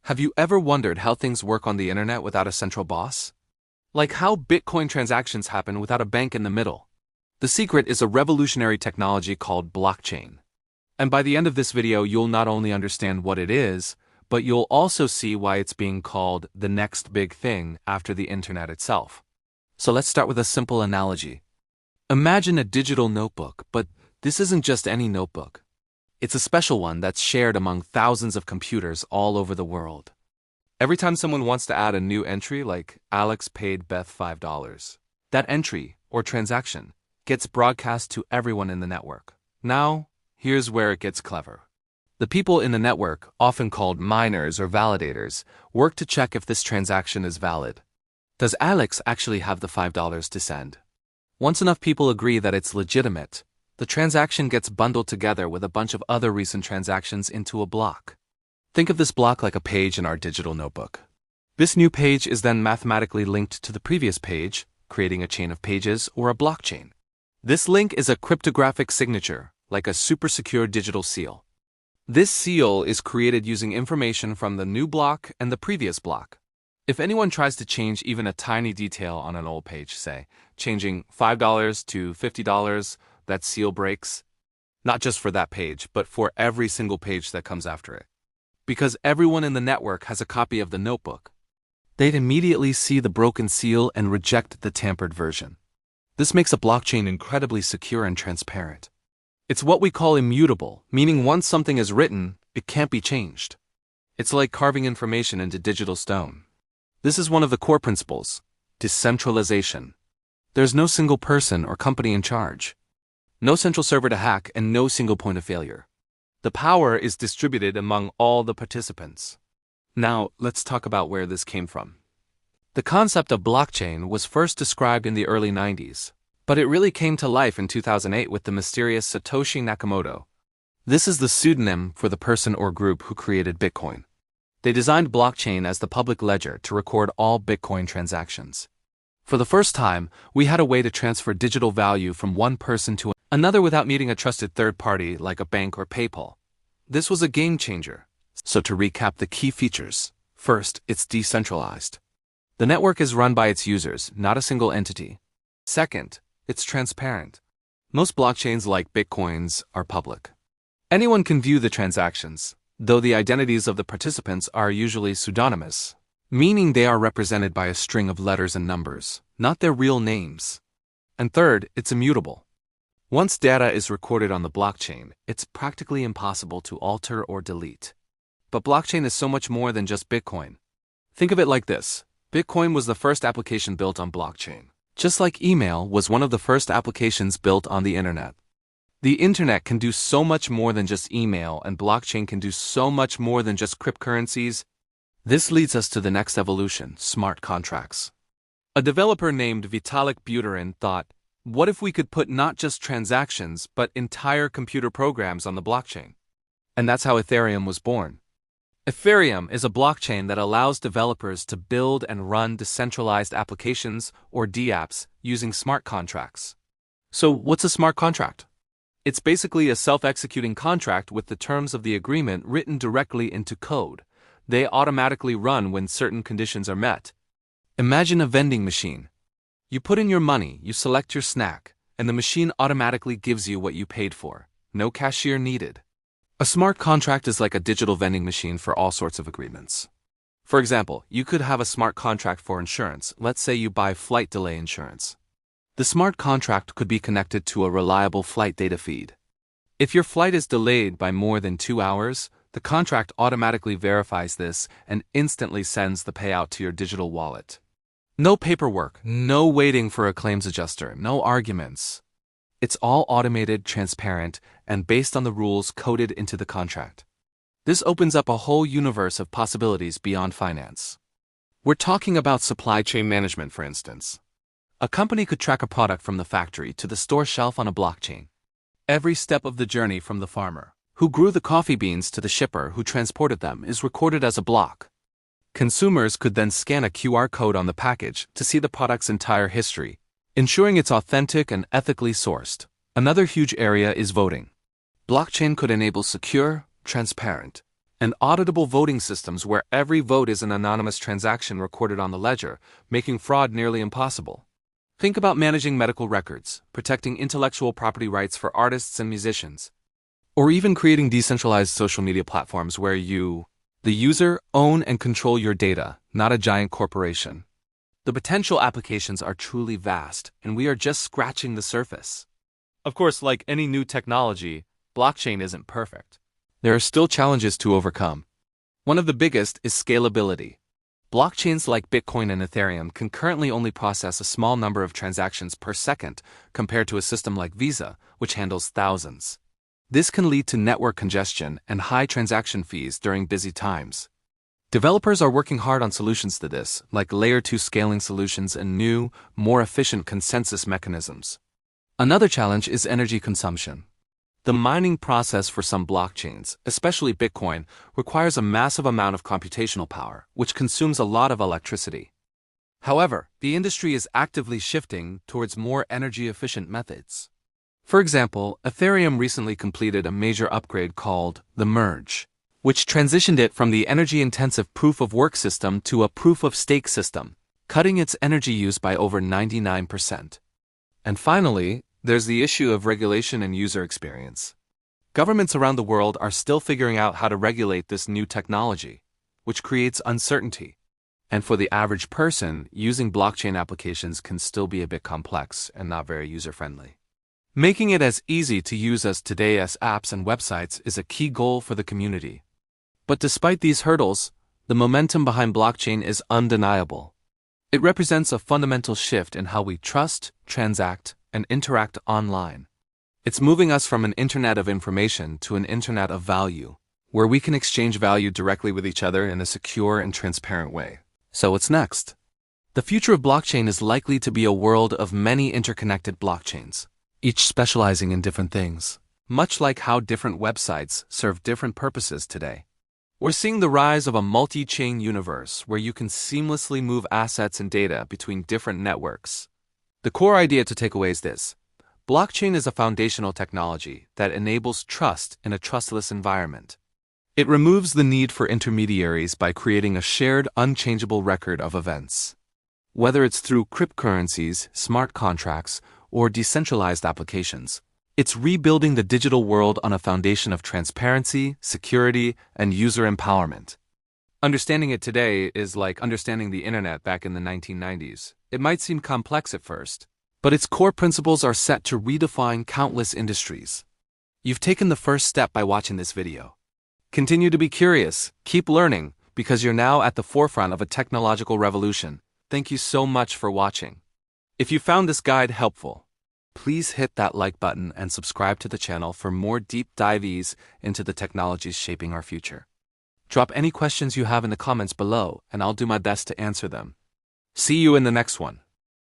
Have you ever wondered how things work on the internet without a central boss? Like how Bitcoin transactions happen without a bank in the middle. The secret is a revolutionary technology called blockchain. And by the end of this video, you'll not only understand what it is, but you'll also see why it's being called the next big thing after the internet itself. So let's start with a simple analogy. Imagine a digital notebook, but this isn't just any notebook. It's a special one that's shared among thousands of computers all over the world. Every time someone wants to add a new entry like Alex paid Beth $5, that entry, or transaction, gets broadcast to everyone in the network. Now, here's where it gets clever. The people in the network, often called miners or validators, work to check if this transaction is valid. Does Alex actually have the $5 to send? Once enough people agree that it's legitimate, the transaction gets bundled together with a bunch of other recent transactions into a block. Think of this block like a page in our digital notebook. This new page is then mathematically linked to the previous page, creating a chain of pages or a blockchain. This link is a cryptographic signature, like a super secure digital seal. This seal is created using information from the new block and the previous block. If anyone tries to change even a tiny detail on an old page, say, changing $5 to $50, that seal breaks. Not just for that page, but for every single page that comes after it. Because everyone in the network has a copy of the notebook. They'd immediately see the broken seal and reject the tampered version. This makes a blockchain incredibly secure and transparent. It's what we call immutable, meaning once something is written, it can't be changed. It's like carving information into digital stone. This is one of the core principles, decentralization. There's no single person or company in charge. No central server to hack and no single point of failure. The power is distributed among all the participants. Now, let's talk about where this came from. The concept of blockchain was first described in the early 90s, but it really came to life in 2008 with the mysterious Satoshi Nakamoto. This is the pseudonym for the person or group who created Bitcoin. They designed blockchain as the public ledger to record all Bitcoin transactions. For the first time, we had a way to transfer digital value from one person to another without needing a trusted third party like a bank or PayPal. This was a game changer. So to recap the key features, first, it's decentralized. The network is run by its users, not a single entity. Second, it's transparent. Most blockchains like Bitcoin's are public. Anyone can view the transactions, though the identities of the participants are usually pseudonymous, meaning they are represented by a string of letters and numbers, not their real names. And third, it's immutable. Once data is recorded on the blockchain, it's practically impossible to alter or delete. But blockchain is so much more than just Bitcoin. Think of it like this. Bitcoin was the first application built on blockchain, just like email was one of the first applications built on the internet. The internet can do so much more than just email, and blockchain can do so much more than just cryptocurrencies. This leads us to the next evolution, smart contracts. A developer named Vitalik Buterin thought, what if we could put not just transactions, but entire computer programs on the blockchain? And that's how Ethereum was born. Ethereum is a blockchain that allows developers to build and run decentralized applications, or dApps, using smart contracts. So what's a smart contract? It's basically a self-executing contract with the terms of the agreement written directly into code. They automatically run when certain conditions are met. Imagine a vending machine. You put in your money, you select your snack, and the machine automatically gives you what you paid for. No cashier needed. A smart contract is like a digital vending machine for all sorts of agreements. For example, you could have a smart contract for insurance. Let's say you buy flight delay insurance. The smart contract could be connected to a reliable flight data feed. If your flight is delayed by more than 2 hours, the contract automatically verifies this and instantly sends the payout to your digital wallet. No paperwork, no waiting for a claims adjuster, no arguments. It's all automated, transparent, and based on the rules coded into the contract. This opens up a whole universe of possibilities beyond finance. We're talking about supply chain management, for instance. A company could track a product from the factory to the store shelf on a blockchain. Every step of the journey from the farmer who grew the coffee beans to the shipper who transported them is recorded as a block. Consumers could then scan a QR code on the package to see the product's entire history, ensuring it's authentic and ethically sourced. Another huge area is voting. Blockchain could enable secure, transparent, and auditable voting systems where every vote is an anonymous transaction recorded on the ledger, making fraud nearly impossible. Think about managing medical records, protecting intellectual property rights for artists and musicians, or even creating decentralized social media platforms where you, the user, own and control your data, not a giant corporation. The potential applications are truly vast, and we are just scratching the surface. Of course, like any new technology, blockchain isn't perfect. There are still challenges to overcome. One of the biggest is scalability. Blockchains like Bitcoin and Ethereum can currently only process a small number of transactions per second compared to a system like Visa, which handles thousands. This can lead to network congestion and high transaction fees during busy times. Developers are working hard on solutions to this, like Layer 2 scaling solutions and new, more efficient consensus mechanisms. Another challenge is energy consumption. The mining process for some blockchains, especially Bitcoin, requires a massive amount of computational power, which consumes a lot of electricity. However, the industry is actively shifting towards more energy-efficient methods. For example, Ethereum recently completed a major upgrade called the Merge, which transitioned it from the energy-intensive proof-of-work system to a proof-of-stake system, cutting its energy use by over 99%. And finally, there's the issue of regulation and user experience. Governments around the world are still figuring out how to regulate this new technology, which creates uncertainty. And for the average person, using blockchain applications can still be a bit complex and not very user-friendly. Making it as easy to use as today's apps and websites is a key goal for the community. But despite these hurdles, the momentum behind blockchain is undeniable. It represents a fundamental shift in how we trust, transact, and interact online. It's moving us from an internet of information to an internet of value, where we can exchange value directly with each other in a secure and transparent way. So what's next? The future of blockchain is likely to be a world of many interconnected blockchains, each specializing in different things, much like how different websites serve different purposes today. We're seeing the rise of a multi-chain universe where you can seamlessly move assets and data between different networks. The core idea to take away is this: blockchain is a foundational technology that enables trust in a trustless environment. It removes the need for intermediaries by creating a shared, unchangeable record of events. Whether it's through cryptocurrencies, smart contracts, or decentralized applications, it's rebuilding the digital world on a foundation of transparency, security, and user empowerment. Understanding it today is like understanding the internet back in the 1990s. It might seem complex at first, but its core principles are set to redefine countless industries. You've taken the first step by watching this video. Continue to be curious, keep learning, because you're now at the forefront of a technological revolution. Thank you so much for watching. If you found this guide helpful, please hit that like button and subscribe to the channel for more deep dives into the technologies shaping our future. Drop any questions you have in the comments below, and I'll do my best to answer them. See you in the next one.